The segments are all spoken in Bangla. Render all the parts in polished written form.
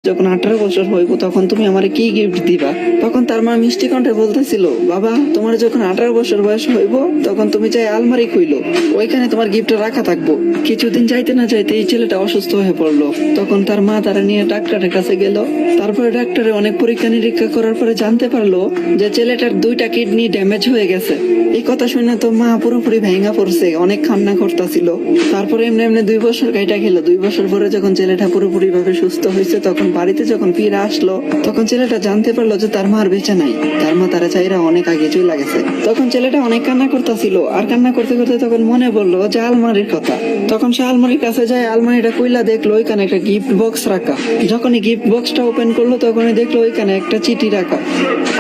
যখন 18 বছর হইব তখন তুমি আমারে কি গিফট দিবা? তখন তার মা মিষ্টি কণ্ঠে বলতেছিল, বাবা তোমার যখন 18 বছর বয়স হইব তখন তুমি চাই আলমারি খুইলো, ওইখানে তোমার গিফট রাখা থাকবো। কিছুদিন যাইতে না যাইতে এই ছেলেটা অসুস্থ হয়ে পড়লো। তখন তার মা তারা নিয়ে ডাক্তারের কাছে গেল। তারপরে ডাক্তারে অনেক পরীক্ষা নিরীক্ষা করার পরে জানতে পারলো যে ছেলেটার 2টা কিডনি ড্যামেজ হয়ে গেছে। এই কথা শুনে তো মা পুরোপুরি ভেঙে পড়ছে, অনেক কান্না করতেছিল। তারপরে এমনি এমনি 2 বছর কাইটা গেল। 2 বছর পরে যখন ছেলেটা পুরোপুরি ভাবে সুস্থ হয়েছে তখন বাড়িতে যখন ফিরে আসলো তখন ছেলেটা জানতে পারলো যে তার মার বেঁচে নাই। তার মা তারা চাইরা অনেক আগে চলে গেছে। তখন ছেলেটা অনেক কান্না করতেছিল, আর কান্না করতে করতে তখন মনে পড়লো যে আলমারির কথা। তখন সে আলমারির কাছে যায়, আলমারিটা কইলা দেখলো ওইখানে একটা গিফট বক্স রাখা। যখনই গিফট বক্সটা ওপেন করলো তখনই দেখলো ওইখানে একটা চিঠি রাখা।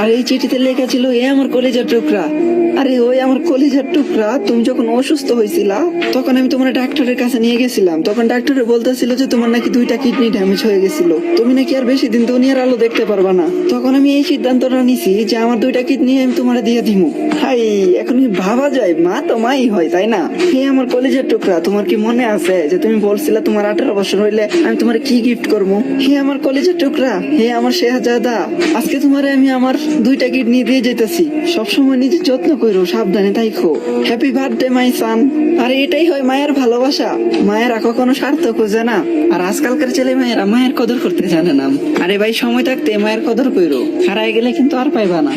আর এই চিঠিতে লেখা ছিল, এ আমার কলিজার টুকরা। আরে ওই আমার কলিজার টুকরা, তুমি যখন অসুস্থ হয়েছিলা তখন আমি তোমার ডাক্তারের কাছে নিয়ে গেছিলাম। তখন ডাক্তারে বলতেছিল যে তোমার নাকি 2টা কিডনি ড্যামেজ হয়ে গেছিল, তুমি নাকি আর বেশি দিন দুনিয়ার আলো দেখতে পারবা না। তখন আমি এই সিদ্ধান্তটা নিছি যে আমার 2টা কিডনি আমি তোমার দিয়ে দিমু। হাই, এখন ভাবা যায় মা তো মাই হয়, তাই না? হে আমার কলিজার টুকরা, তোমার কি মনে আছে যে তুমি বলছিলা তোমার 18 বছর হইলে আমি তোমার কি গিফট করবো? হে আমার কলিজার টুকরা, হে আমার শেহজাদা, আজকে তোমারে আমি আমার 2টা কিডনি দিয়ে যেতেছি। সবসময় নিজের যত্ন করো, সাবধানে থাইকো। হ্যাপি বার্থডে মাই সান। আর এটাই হয় মায়ের ভালোবাসা। মায়েরা কখনো স্বার্থ খোঁজে না, আর আজকালকার ছেলে মেয়েরা মায়ের কদর করতে জানে না। আরে ভাই, সময় থাকতে মায়ের কদর করো, হারাই গেলে কিন্তু আর পাইবা না।